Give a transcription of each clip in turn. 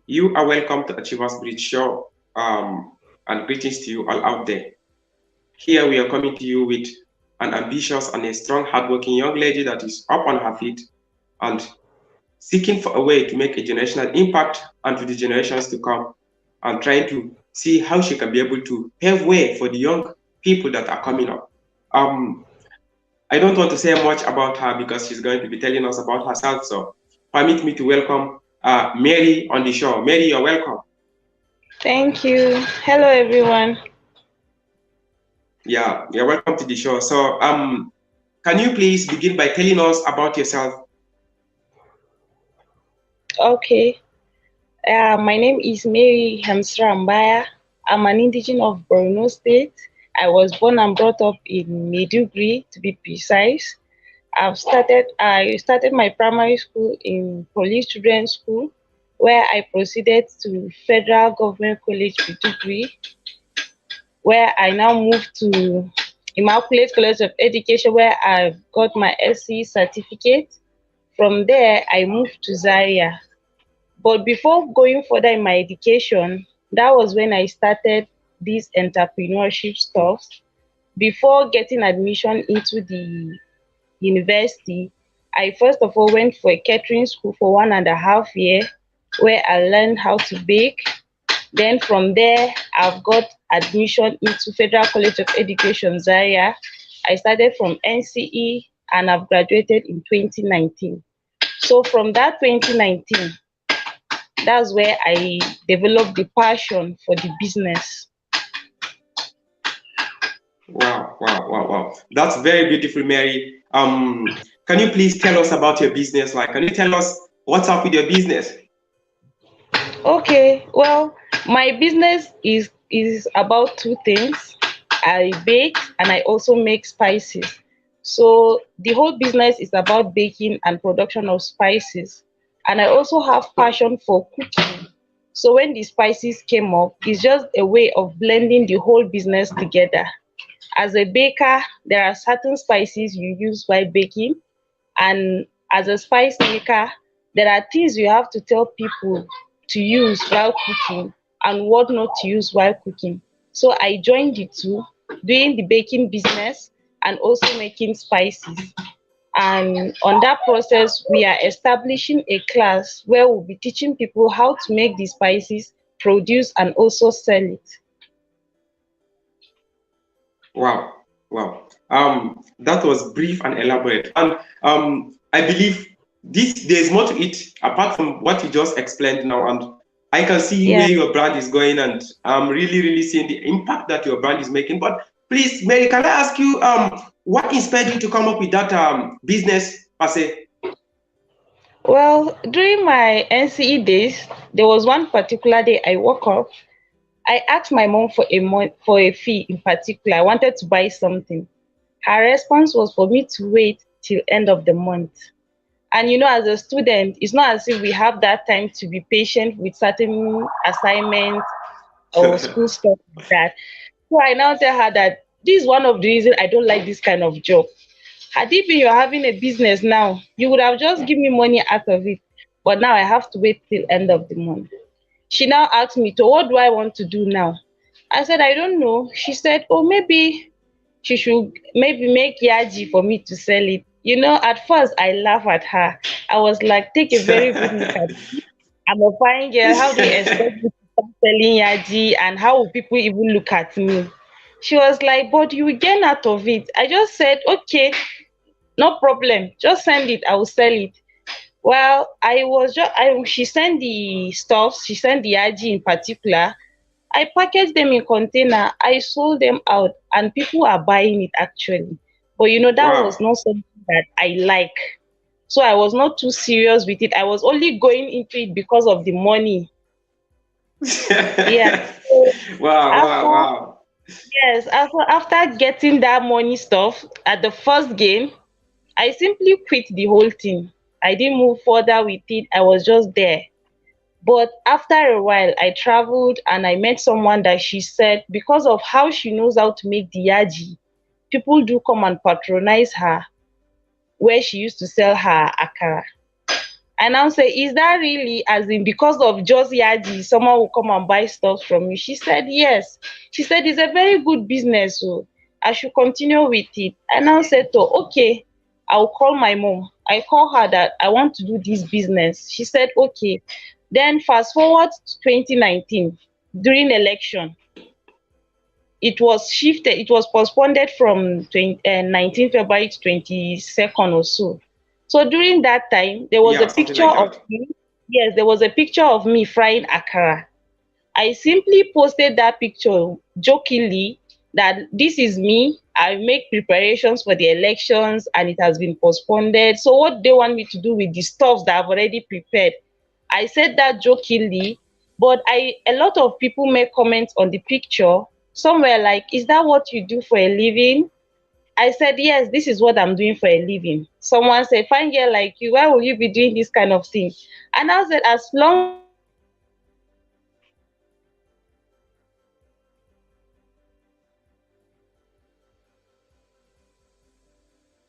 You are welcome to Achievers Bridge Show, and greetings to you all out there. Here we are coming to you with an ambitious and a strong, hardworking young lady that is up on her feet and seeking for a way to make a generational impact onto the generations to come, and trying to see how she can be able to pave way for the young people that are coming up. I don't want to say much about her because she's going to be telling us about herself. So permit me to welcome Mary on the show. Mary, you're welcome. Thank you. Hello, everyone. Yeah, you're welcome to the show. So can you please begin by telling us about yourself? Okay. My name is Mary Hamsrambaya. I'm an indigenous of Borno State. I was born and brought up in Maiduguri, to be precise. I started my primary school in Police Children's School, where I proceeded to Federal Government College, Maiduguri, where I now moved to Immaculate College of Education, where I got my SC certificate. From there, I moved to Zaria. But before going further in my education, that was when I started this entrepreneurship stuff. Before getting admission into the university, I first of all went for a catering school for 1.5 years, where I learned how to bake. Then from there, I've got admission into Federal College of Education, Zaria. I started from NCE and I've graduated in 2019. So from that 2019, that's where I developed the passion for the business. Wow. That's very beautiful, Mary. Can you please tell us about your business? Like, can you tell us what's up with your business? Okay, well, my business is about two things. I bake and I also make spices. So the whole business is about baking and production of spices. And I also have passion for cooking. So when the spices came up, it's just a way of blending the whole business together. As a baker, there are certain spices you use while baking, and as a spice maker, there are things you have to tell people to use while cooking and what not to use while cooking. So I joined the two, doing the baking business and also making spices. And on that process, we are establishing a class where we'll be teaching people how to make the spices, produce, and also sell it. Wow. That was brief and elaborate. And I believe there's more to it apart from what you just explained now. And I can see where your brand is going, and I'm really seeing the impact that your brand is making. But please, Mary, can I ask you, what inspired you to come up with that business per se? Well, during my NCE days, there was one particular day I woke up. I asked my mom for a fee in particular. I wanted to buy something. Her response was for me to wait till end of the month. And as a student, it's not as if we have that time to be patient with certain assignments or school stuff like that. So I now tell her that this is one of the reasons I don't like this kind of job. Had it been you're having a business now, you would have just given me money out of it. But now I have to wait till end of the month. She now asked me, so what do I want to do now? I said, I don't know. She said, oh, maybe she should maybe make yaji for me to sell it. At first I laugh at her. I was like, take a very good look at me. I'm a fine girl. How do you expect me to start selling yaji? And how will people even look at me? She was like, but you will gain out of it. I just said, okay, no problem. Just send it. I will sell it. Well, she sent the stuff, she sent the yaji in particular. I packaged them in container. I sold them out, and people are buying it actually. But that was not something that I like. So I was not too serious with it. I was only going into it because of the money. Yeah. So Wow. Yes, after getting that money stuff at the first game, I simply quit the whole thing. I didn't move further with it. I was just there. But after a while, I traveled and I met someone that she said because of how she knows how to make the yaji, people do come and patronize her where she used to sell her akara. I now say, is that really, as in because of just Yaji, someone will come and buy stuff from you? She said yes. She said it's a very good business, so I should continue with it. I now said, oh, okay, I'll call my mom. I call her that I want to do this business. She said, okay. Then fast forward to 2019, during election, it was shifted, it was postponed from 19 February to 22nd or so. So during that time, there was Yeah, a something picture like of that. me. Yes, there was a picture of me frying akara. I simply posted that picture jokingly that this is me. I make preparations for the elections and it has been postponed. So what they want me to do with the stuff that I've already prepared? I said that jokingly, but a lot of people make comments on the picture. Some were like, is that what you do for a living? I said, yes, this is what I'm doing for a living. Someone said, fine girl like you, why will you be doing this kind of thing? And I said, as long as I'm doing it for a living, I don't have any problem with it. So I now posted that picture and I posted that picture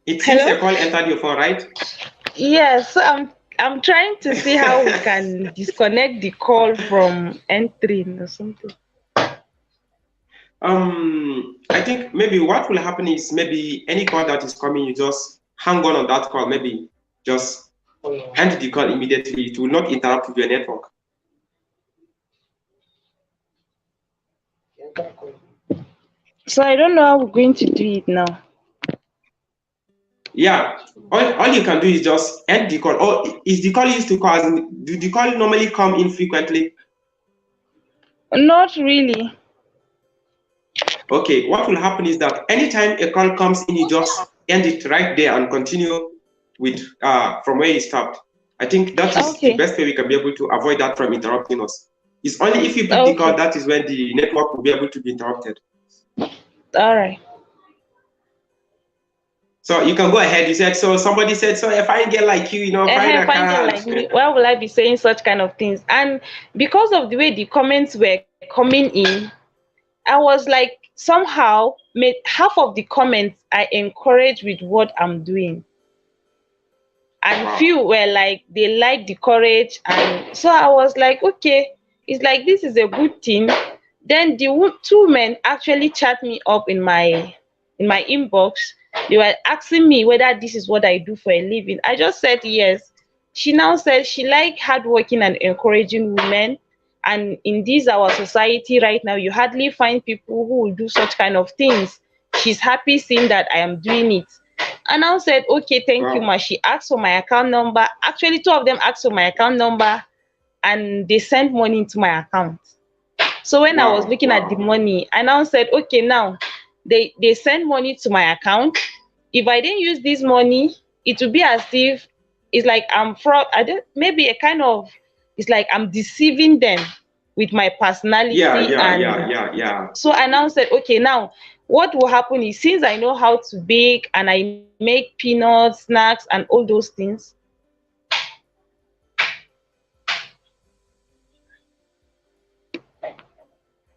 It seems Hello? a call entered your phone, right? Yes, so I'm trying to see how we can disconnect the call from entering or something. I think maybe what will happen is maybe any call that is coming, you just hang on that call. Maybe just end the call immediately. It will not interrupt with your network. So I don't know how we're going to do it now. Yeah, all you can do is just end the call. Or is the call used to call? Do the call normally come in frequently? Not really. Okay, what will happen is that anytime a call comes in, you just end it right there and continue with from where you stopped. I think that is the Okay. best way we can be able to avoid that from interrupting us. It's only if you pick the call Okay. that is when the network will be able to be interrupted. All right. So you can go ahead. You said so. Somebody said so. If I get like you, find a Find it like car. me. Why will I be saying such kind of things? And because of the way the comments were coming in, I was like somehow made half of the comments I encourage with what I'm doing. And Wow. few were like they like the courage, and so I was like, okay, it's like this is a good thing. Then the two men actually chat me up in my inbox. They were asking me whether this is what I do for a living. I just said yes. She now said she like hardworking and encouraging women, and in this our society right now you hardly find people who will do such kind of things. She's happy seeing that I am doing it. And I said, okay, thank you, Wow. ma. She asked for my account number. Actually, two of them asked for my account number and they sent money into my account. So when I was Wow. looking at the Wow. money, I now said, okay, now they send money to my account. If I didn't use this money, it would be as if it's like I'm fraud. I don't, maybe a kind of, it's like I'm deceiving them with my Yeah, personality. yeah, yeah, And yeah, yeah. so I now said, okay, now what will happen is since I know how to bake and I make peanuts, snacks, and all those things,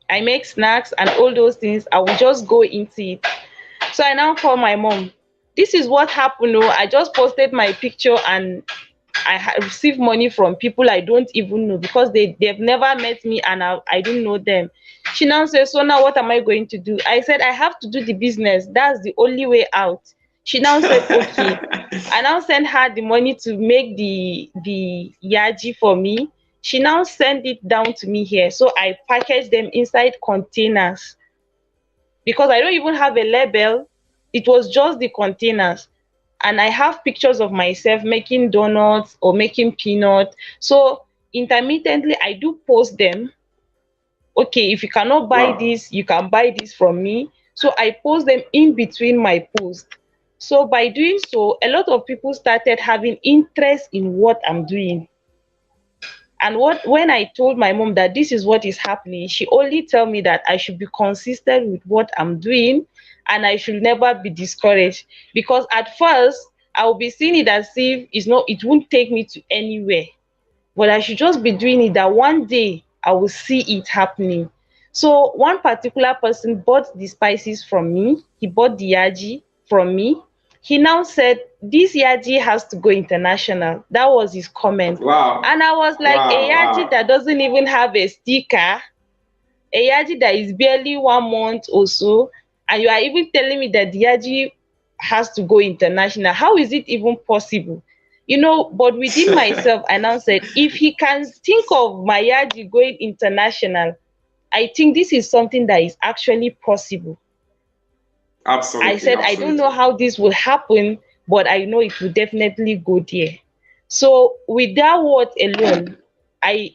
I make snacks and all those things, I will just go into it. So I now call my mom. This is what happened. Oh, I just posted my picture and received money from people I don't even know because they've never met me and I don't know them. She now says, so now what am I going to do? I said, I have to do the business. That's the only way out. She now said, okay. I now sent her the money to make the yaji for me. She now sent it down to me here. So I packaged them inside containers because I don't even have a label. It was just the containers. And I have pictures of myself making donuts or making peanut. So intermittently, I do post them. Okay, if you cannot buy Wow. this, you can buy this from me. So I post them in between my posts. So by doing so, a lot of people started having interest in what I'm doing. And when I told my mom that this is what is happening, she only tell me that I should be consistent with what I'm doing and I should never be discouraged. Because at first I will be seeing it as if it won't take me to anywhere. But I should just be doing it that one day I will see it happening. So one particular person bought the spices from me. He bought the yaji from me. He now said this yaji has to go international. That was his comment. Wow. And I was like, Wow. a yaji Wow. that doesn't even have a sticker, a yaji that is barely 1 month or so, and you are even telling me that the yaji has to go international. How is it even possible? But within myself, I now said, if he can think of my yaji going international, I think this is something that is actually possible. Absolutely. I said, I don't know how this will happen, but I know it will definitely go there. So with that word alone, I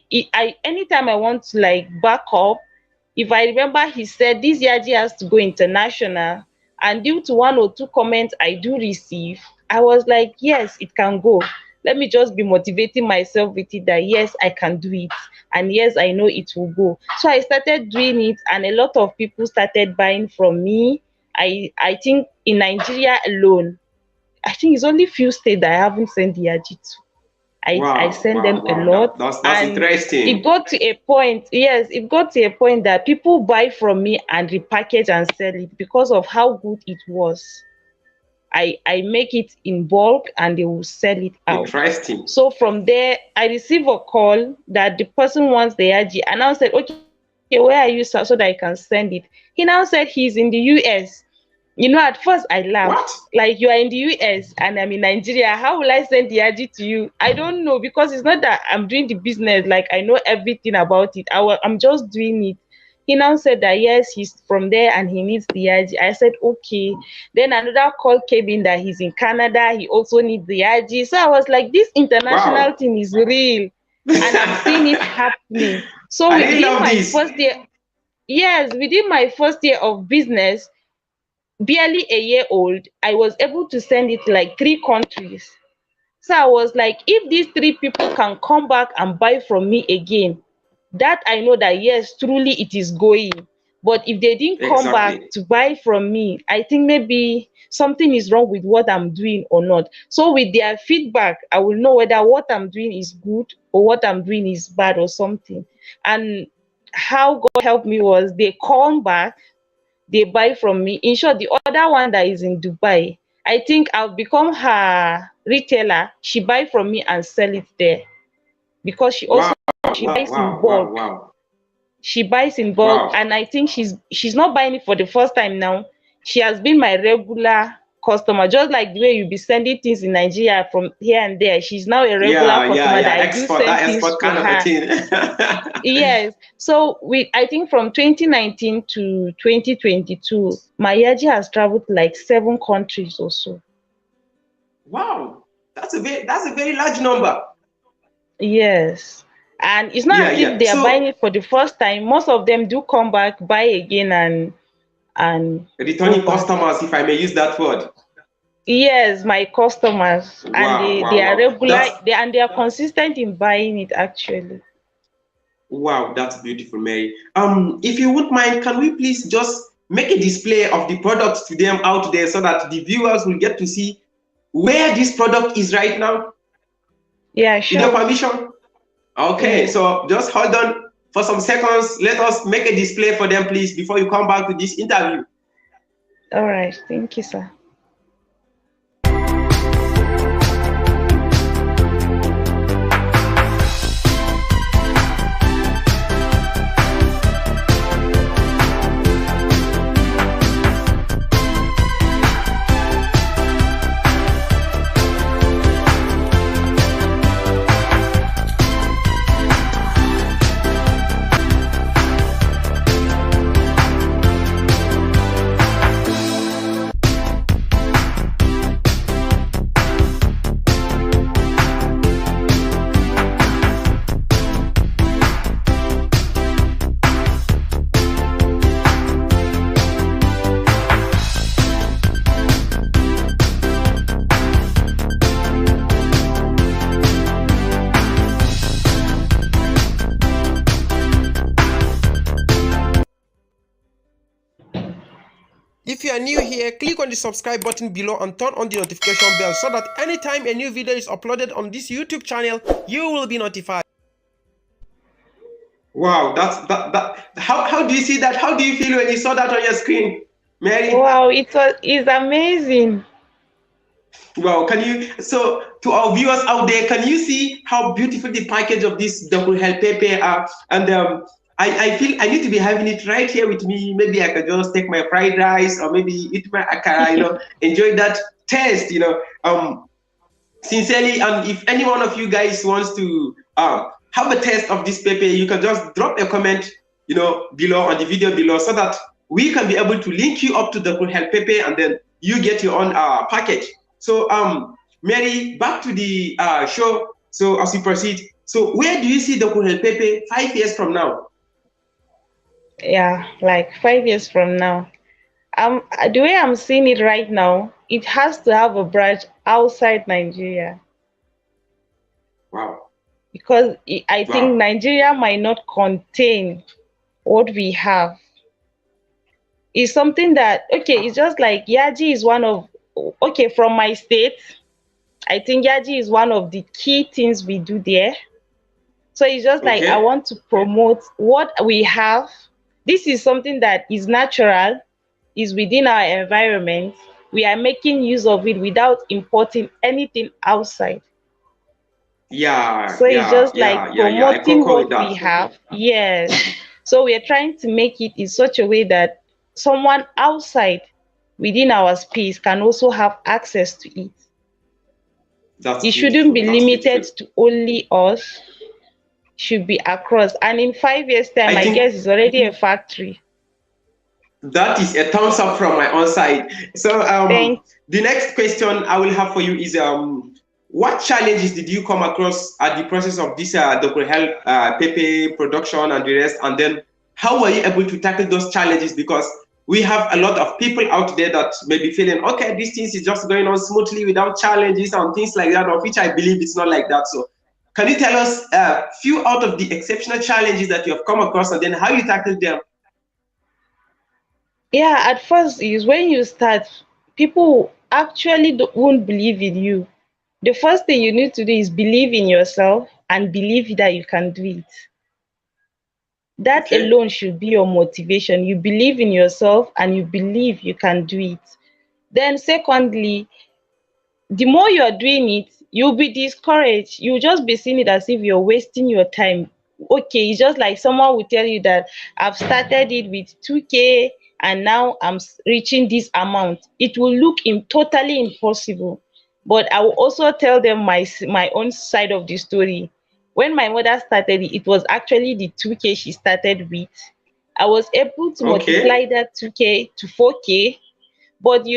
anytime I want to like back up, if I remember he said this yaji has to go international, and due to one or two comments I do receive, I was like, yes, it can go. Let me just be motivating myself with it that yes, I can do it. And yes, I know it will go. So I started doing it, and a lot of people started buying from me. I think in Nigeria alone, I think it's only few states that I haven't sent the yaji to. I send them a lot. That's and interesting. It got to a point, yes, it got to a point that people buy from me and repackage and sell it because of how good it was. I make it in bulk and they will sell it out. Interesting. So from there, I receive a call that the person wants the yaji, and I said, okay, where are you, sir, so that I can send it. He now said he's in the US. At first I laughed. What? Like, you are in the US and I'm in Nigeria. How will I send the yaji to you? I don't know, because it's not that I'm doing the business, like I know everything about it. I'm just doing it. He now said that yes, he's from there and he needs the yaji. I said, okay. Then another call came in that he's in Canada. He also needs the yaji. So I was like, this international thing is real. And I'm seeing it happening. So within my first year, yes, within my first year of business, barely a year old, I was able to send it to like 3 countries. So I was like, if these 3 people can come back and buy from me again, that I know that yes, truly it is going. But if they didn't come back to buy from me, I think maybe something is wrong with what I'm doing or not. So with their feedback, I will know whether what I'm doing is good or what I'm doing is bad or something. And how God helped me was they come back, they buy from me. In short, the other one that is in Dubai, I think I've become her retailer. She buy from me and sell it there, because she also buys in bulk. She buys in bulk, and I think she's not buying it for the first time now. She has been my regular customer, just like the way you be sending things in Nigeria from here and there. She's now a regular customer that I do send things to her. Yes. So I think from 2019 to 2022, my yaji has traveled to like 7 countries or so. Wow, that's a very large number. Yes. And it's not as if they are buying it for the first time. Most of them do come back, buy again, and returning customers, if I may use that word. Yes, my customers. And they are regular, they are consistent in buying it actually. Wow, that's beautiful, Mary. If you wouldn't mind, can we please just make a display of the products to them out there so that the viewers will get to see where this product is right now? Yeah, sure. With your permission? Okay, so just hold on for some seconds. Let us make a display for them, please, before you come back to this interview. All right, thank you, sir. if you are new here, click on the subscribe button below and turn on the notification bell so that anytime a new video is uploaded on this YouTube channel, you will be notified. Wow, how do you see that? How do you feel when you saw that on your screen, Mary? Wow, it's amazing. Wow, so to our viewers out there, can you see how beautiful the package of this Dakurhyel pepper are? And I feel I need to be having it right here with me. Maybe I could just take my fried rice or maybe eat my akara, enjoy that taste, sincerely. And if any one of you guys wants to have a taste of this pepper, you can just drop a comment, below on the video below, so that we can be able to link you up to the Dakurhyel pepper, and then you get your own package. So, Mary, back to the show. So, as we proceed, so where do you see Dakurhyel pepper 5 years from now? Yeah, like 5 years from now. The way I'm seeing it right now, it has to have a branch outside Nigeria. Wow. Because I think Nigeria might not contain what we have. It's something that, okay, it's just like Yaji is one of, okay, from my state, I think Yaji is one of the key things we do there. So it's just like, I want to promote what we have. This is something that is natural, is within our environment. We are making use of it without importing anything outside. Yeah. So it's just like promoting what we have. Yes. So we are trying to make it in such a way that someone outside within our space can also have access to it. It shouldn't be limited to only us. Should be across. And in 5 years' time, I guess it's already a factory. That is a thumbs up from my own side. So the next question I will have for you is what challenges did you come across at the process of this Dakurhyel pepper production and the rest? And then how were you able to tackle those challenges? Because we have a lot of people out there that may be feeling, okay, this thing is just going on smoothly without challenges and things like that, of which I believe it's not like that. So can you tell us a few out of the exceptional challenges that you have come across and then how you tackled them? Yeah, at first is when you start, people actually won't believe in you. The first thing you need to do is believe in yourself and believe that you can do it. That alone should be your motivation. You believe in yourself and you believe you can do it. Then secondly, the more you are doing it, you'll be discouraged. You'll just be seeing it as if you're wasting your time. Okay, it's just like someone will tell you that I've started it with 2K and now I'm reaching this amount. It will look totally impossible. But I will also tell them my own side of the story. When my mother started it, it was actually the 2K she started with. I was able to multiply that 2K to 4K. But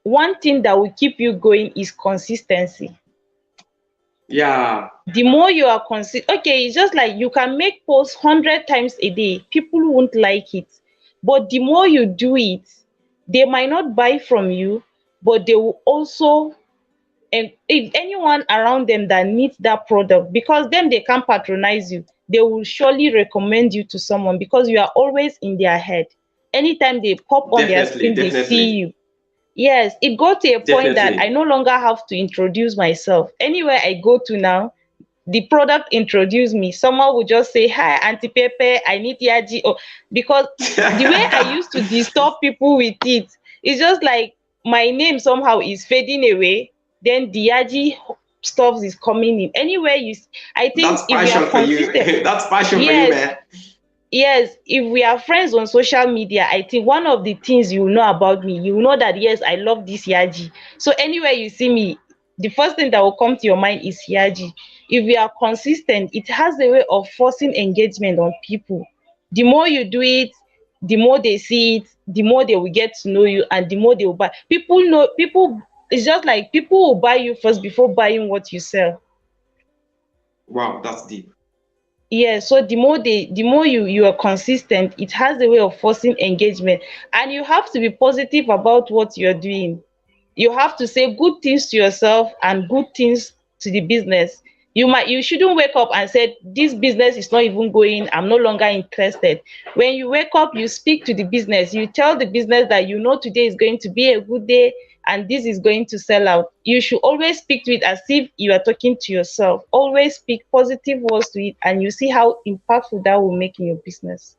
one thing that will keep you going is consistency. Yeah. The more you are okay, it's just like you can make posts 100 times a day. People won't like it. But the more you do it, they might not buy from you, but they will also, and if anyone around them that needs that product, because then they can patronize you, they will surely recommend you to someone because you are always in their head. Anytime they pop on their screen, they see you. Yes, it got to a point that I no longer have to introduce myself. Anywhere I go to now, the product introduce me. Someone will just say, "Hi, Auntie Pepe, I need Yaji." Oh, because the way I used to disturb people with it, it's just like my name somehow is fading away. Then the Yaji stuff is coming in. Anywhere I think that's passion for you. That's passion for you, man. Yes, if we are friends on social media, I think one of the things you know about me, you know that yes, I love this Yaji. So anywhere you see me, the first thing that will come to your mind is Yaji. If we are consistent, it has a way of forcing engagement on people. The more you do it, the more they see it, the more they will get to know you, and the more they will buy. It's just like people will buy you first before buying what you sell. Wow, that's deep. Yeah, so the more you are consistent, it has a way of forcing engagement, and you have to be positive about what you're doing. You have to say good things to yourself and good things to the business. You shouldn't wake up and say this business is not even going, I'm no longer interested. When you wake up, you speak to the business, you tell the business that you know today is going to be a good day and this is going to sell out. You should always speak to it as if you are talking to yourself. Always speak positive words to it, and you see how impactful that will make in your business.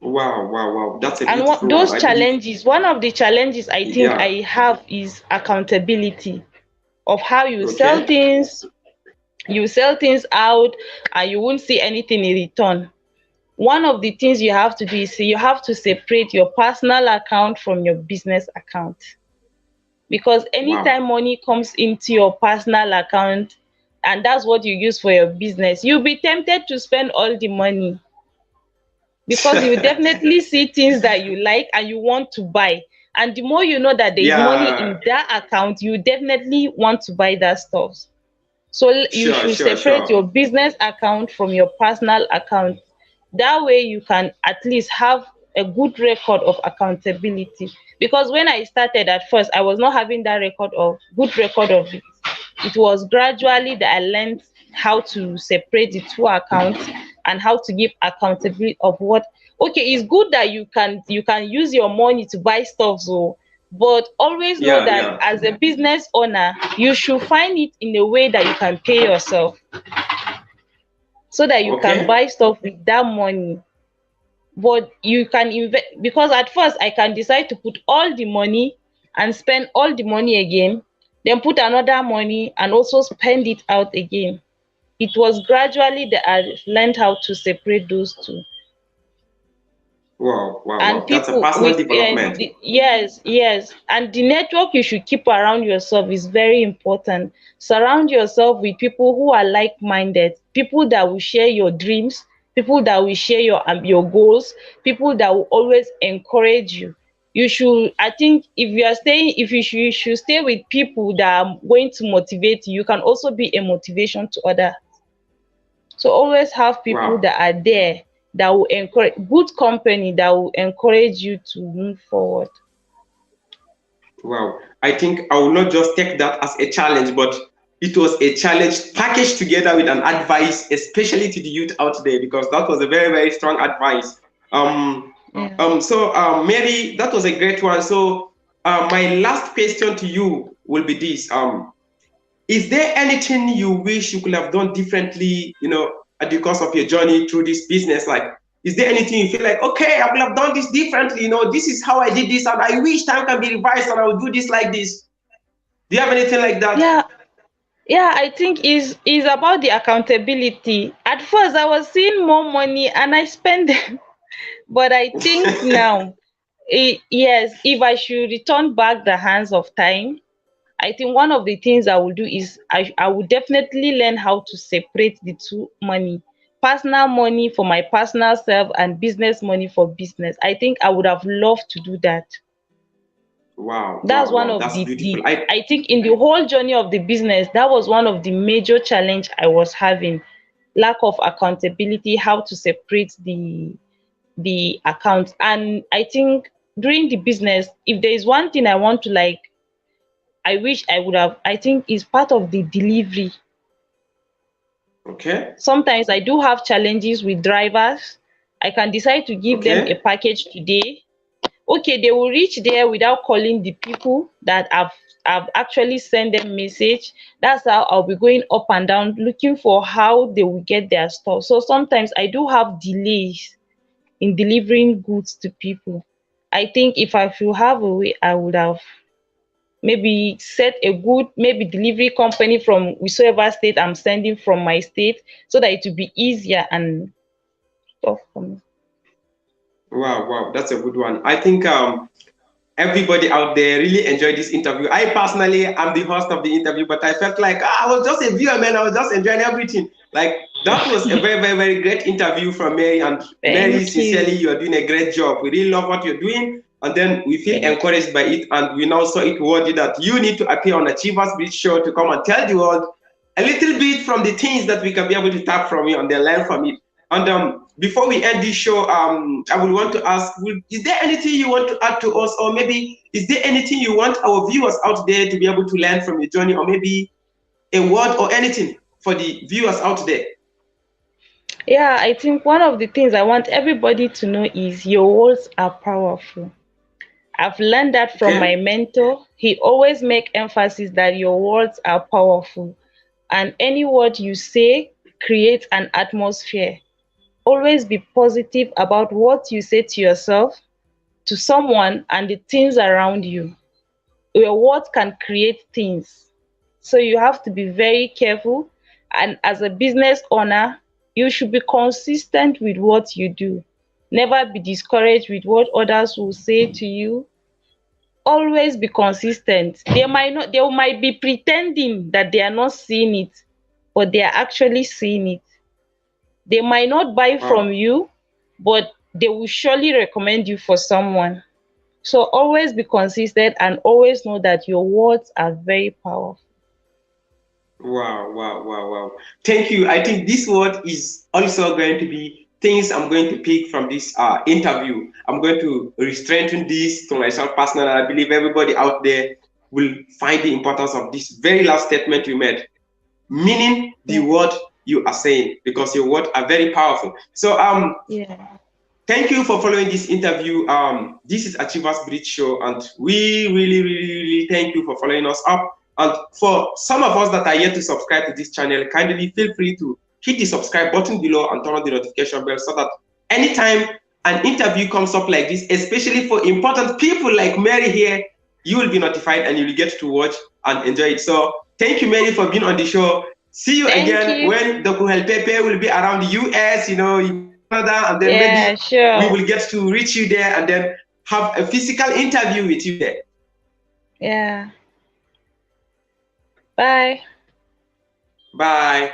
Wow, wow, wow. That's a And beautiful those one. I believe. challenges, one of the challenges I think Yeah. I have is accountability of how you sell Okay. things. You sell things out and you won't see anything in return. One of the things you have to do is you have to separate your personal account from your business account, because Wow. anytime money comes into your personal account and that's what you use for your business, you'll be tempted to spend all the money, because you definitely see things that you like and you want to buy. And the more you know that there is money Yeah. in that account, you definitely want to buy that stuff. So you Sure, should sure, separate sure. your business account from your personal account. That way you can at least have a good record of accountability. Because when I started at first, I was not having that good record of it. It was gradually that I learned how to separate the two accounts and how to give accountability of what. Okay, it's good that you can use your money to buy stuff, so but always know Yeah, that yeah. as a business owner, you should find it in a way that you can pay yourself, so that you can Okay. buy stuff with that money. But you can invest, because at first I can decide to put all the money and spend all the money again, then put another money and also spend it out again. It was gradually that I learned how to separate those two. Wow, wow, And wow. That's a people personal with development. yes, yes, and the network you should keep around yourself is very important. Surround yourself with people who are like-minded, people that will share your dreams, people that will share your goals, people that will always encourage you. You should, I think, if you should stay with people that are going to motivate you. You can also be a motivation to others. So always have people Wow. that are there, that will encourage, good company that will encourage you to move forward. Wow. I think I will not just take that as a challenge, but it was a challenge packaged together with an advice, especially to the youth out there, because that was a very, very strong advice. Um, Yeah. Mary, that was a great one. So, my last question to you will be this. Is there anything you wish you could have done differently, at the course of your journey through this business? Like, is there anything you feel like, okay, I would have done this differently, this is how I did this, and I wish time can be revised and I would do this like this. Do you have anything like that? Yeah, yeah, I think is about the accountability. At first I was seeing more money and I spend them, but I think now, yes, if I should return back the hands of time, I think one of the things I will do is I will definitely learn how to separate the two money. Personal money for my personal self and business money for business. I think I would have loved to do that. Wow, That's wow, one wow. of That's beautiful. I think in the whole journey of the business, that was one of the major challenge I was having. Lack of accountability, how to separate the accounts. And I think during the business, if there is one thing I want to like, I wish I would have, I think is part of the delivery. Okay, Sometimes I do have challenges with drivers. I can decide to give them a okay. package today. Okay, they will reach there without calling the people that I've actually sent them message. That's how I'll be going up and down looking for how they will get their stuff. So sometimes I do have delays in delivering goods to people. I think if I should have a way, I would have maybe set a good maybe delivery company from whichever state I'm sending from my state, so that it will be easier and stuff for me. Wow, wow. That's a good one. I think everybody out there really enjoyed this interview. I personally am the host of the interview, but I felt like I was just a viewer, man. I was just enjoying everything. Like, that was a very, very, very great interview from Mary. And Mary, Thank sincerely, you. you are doing a great job. We really love what you're doing. And then we feel Thank you. encouraged by it. And we now saw it worthy that you need to appear on Achievers Bridge Show to come and tell the world a little bit from the things that we can be able to tap from you and then learn from it. And before we end this show, I would want to ask, is there anything you want to add to us? Or maybe is there anything you want our viewers out there to be able to learn from your journey? Or maybe a word or anything? for the viewers out there? Yeah, I think one of the things I want everybody to know is your words are powerful. I've learned that from my Okay. mentor. He always make emphasis that your words are powerful, and any word you say creates an atmosphere. Always be positive about what you say to yourself, to someone, and the things around you. Your words can create things. So you have to be very careful. And as a business owner, you should be consistent with what you do. Never be discouraged with what others will say to you. Always be consistent. They might be pretending that they are not seeing it, but they are actually seeing it. They might not buy from Wow. you, but they will surely recommend you for someone. So always be consistent and always know that your words are very powerful. Wow, wow, wow, wow. Thank you. I think this word is also going to be things I'm going to pick from this interview. I'm going to re-strengthen this to myself personally. I believe everybody out there will find the importance of this very last statement you made, meaning the Yeah. word you are saying, because your words are very powerful. So Yeah. thank you for following this interview. This is Achievers Bridge Show, and we really, really, really thank you for following us up. And for some of us that are yet to subscribe to this channel, kindly feel free to hit the subscribe button below and turn on the notification bell so that anytime an interview comes up like this, especially for important people like Mary here, you will be notified and you will get to watch and enjoy it. So thank you, Mary, for being on the show. See you Thank again you. when Dakurhyel'S will be around the US, Canada, and then Yeah, maybe we sure. will get to reach you there and then have a physical interview with you there. Yeah. Bye. Bye.